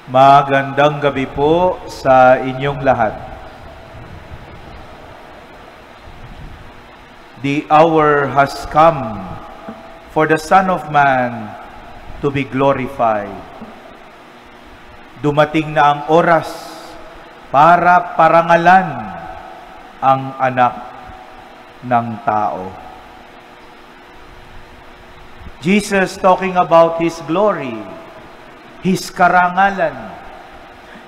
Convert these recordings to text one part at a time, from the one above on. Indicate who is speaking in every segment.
Speaker 1: Magandang gabi po sa inyong lahat. The hour has come for the Son of Man to be glorified. Dumating na ang oras para parangalan ang anak ng tao. Jesus talking about His glory, His karangalan.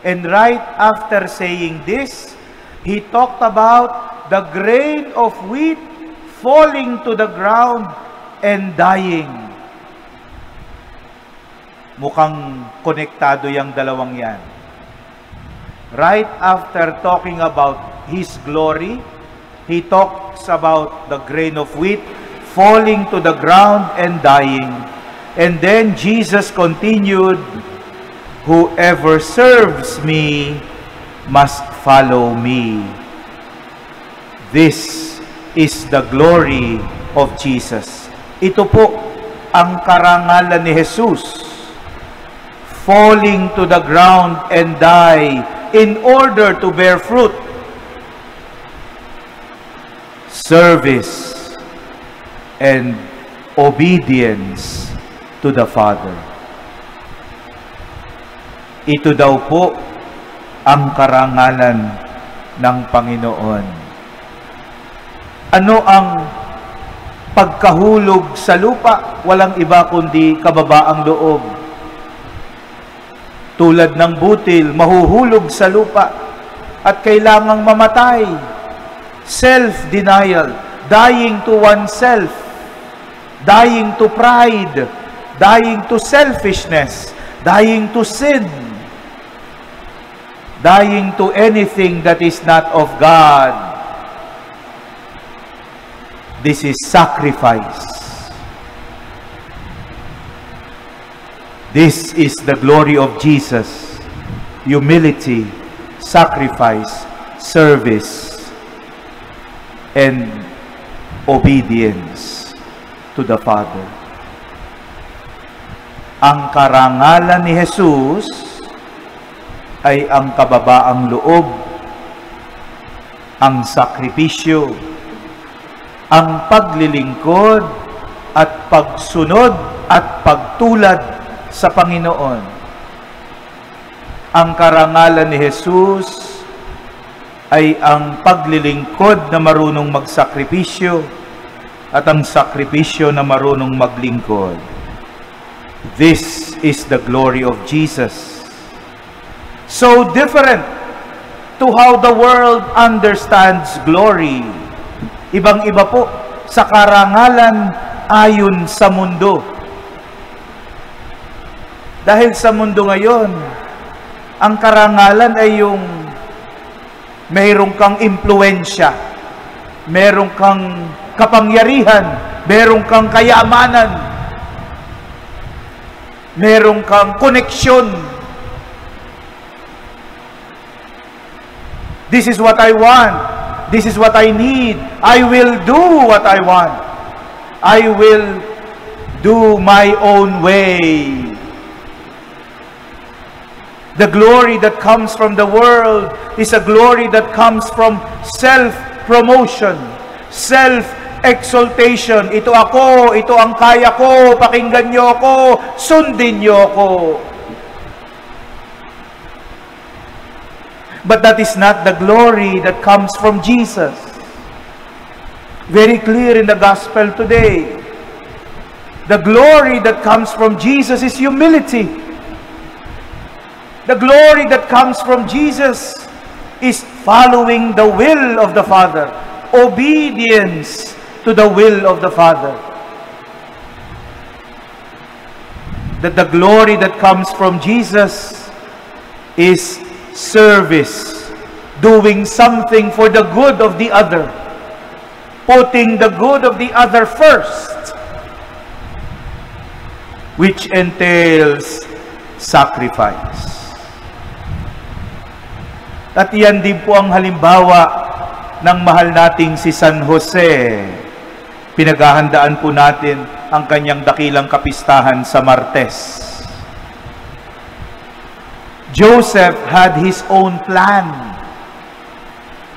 Speaker 1: And right after saying this, He talked about the grain of wheat falling to the ground and dying. Mukhang konektado yung dalawang yan. Right after talking about His glory, He talks about the grain of wheat falling to the ground and dying. And then Jesus continued, "Whoever serves me must follow me." This is the glory of Jesus. Ito po ang karangalan ni Jesus. Falling to the ground and die in order to bear fruit. Service and obedience to the Father. Ito daw po ang karangalan ng Panginoon. Ano ang pagkahulog sa lupa? Walang iba kundi kababaang loob. Tulad ng butil, mahuhulog sa lupa at kailangang mamatay. Self-denial, dying to oneself, dying to pride, dying to selfishness, dying to sin, dying to anything that is not of God. This is sacrifice. This is the glory of Jesus. Humility, sacrifice, service, and obedience to the Father. Ang karangalan ni Jesus ay ang kababaang loob, ang sakripisyo, ang paglilingkod at pagsunod at pagtulad sa Panginoon. Ang karangalan ni Jesus ay ang paglilingkod na marunong magsakripisyo at ang sakripisyo na marunong maglingkod. This is the glory of Jesus. So different to how the world understands glory. Ibang-iba po sa karangalan ayon sa mundo. Dahil sa mundo ngayon, ang karangalan ay yung mayroong kang impluensya, mayroong kang kapangyarihan, mayroong kang kayamanan, mayroong kang koneksyon. This is what I want. This is what I need. I will do what I want. I will do my own way. The glory that comes from the world is a glory that comes from self-promotion, self-exaltation. Ito ako, ito ang kaya ko, pakinggan niyo ako, sundin niyo ako. But that is not the glory that comes from Jesus. Very clear in the gospel today. The glory that comes from Jesus is humility. The glory that comes from Jesus is following the will of the Father. Obedience to the will of the Father. That the glory that comes from Jesus is service. Doing something for the good of the other. Putting the good of the other first. Which entails sacrifice. At yan din po ang halimbawa ng mahal nating si San Jose. Pinaghahandaan po natin ang kanyang dakilang kapistahan sa Martes. Joseph had his own plan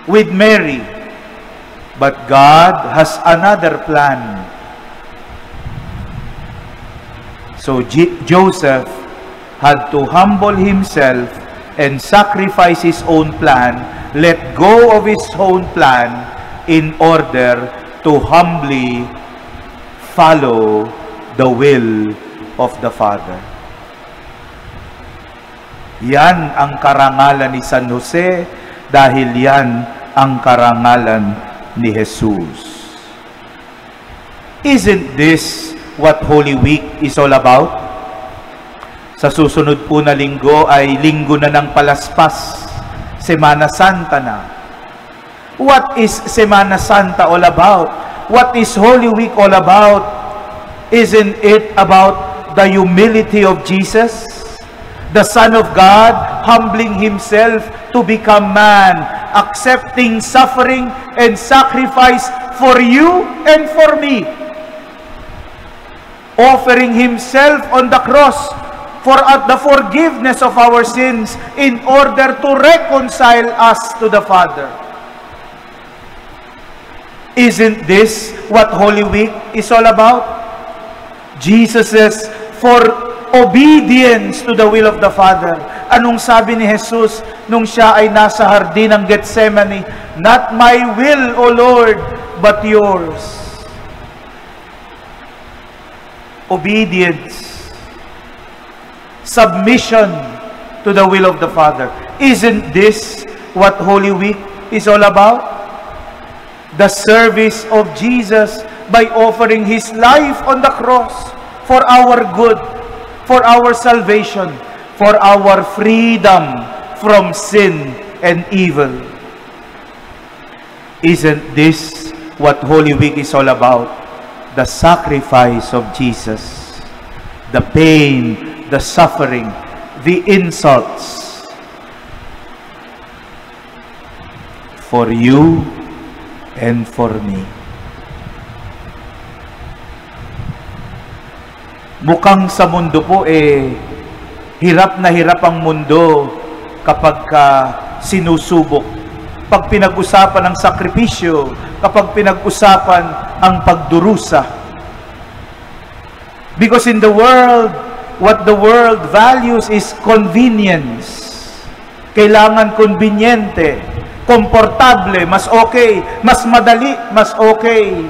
Speaker 1: with Mary, but God has another plan. So Joseph had to humble himself and sacrifice his own plan, let go of his own plan in order to humbly follow the will of the Father. Yan ang karangalan ni San Jose, dahil yan ang karangalan ni Jesus. Isn't this what Holy Week is all about? Sa susunod po na linggo ay linggo na ng palaspas, Semana Santa na. What is Semana Santa all about? What is Holy Week all about? Isn't it about the humility of Jesus, the Son of God, humbling himself to become man, accepting suffering and sacrifice for you and for me, offering himself on the cross for the forgiveness of our sins in order to reconcile us to the Father. Isn't this what Holy Week is all about? Jesus' for obedience to the will of the Father. Anong sabi ni Jesus nung siya ay nasa hardin ng Gethsemane? Not my will, O Lord, but yours. Obedience. Submission to the will of the Father. Isn't this what Holy Week is all about? The service of Jesus by offering his life on the cross for our good, for our salvation, for our freedom from sin and evil. Isn't this what Holy Week is all about? The sacrifice of Jesus, the pain, the suffering, the insults for you and for me. Mukhang sa mundo po hirap na hirap ang mundo kapag sinusubok. Pag pinag-usapan ang sakripisyo, kapag pinag-usapan ang pagdurusa. Because in the world, what the world values is convenience. Kailangan konbinyente, komportable, mas okay, mas madali, mas okay.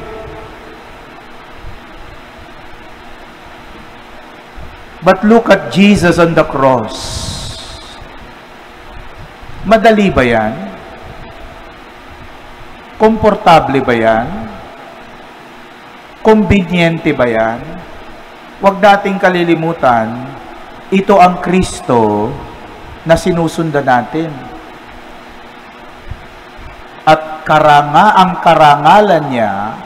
Speaker 1: But look at Jesus on the cross. Madali ba yan? Komportable ba yan? Konbinyente ba yan? Huwag nating kalilimutan, ito ang Kristo na sinusundan natin. At ang karangalan niya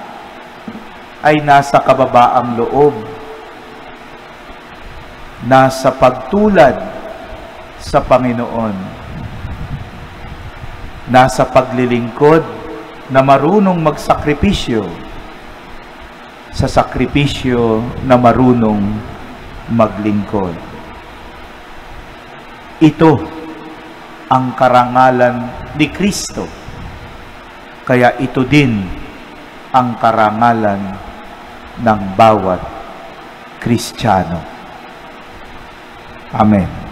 Speaker 1: ay nasa kababaang loob, nasa pagtulad sa Panginoon, nasa paglilingkod na marunong magsakripisyo, sa sakripisyo na marunong maglingkod. Ito ang karangalan ni Kristo. Kaya ito din ang karangalan ng bawat Kristiyano. Amen.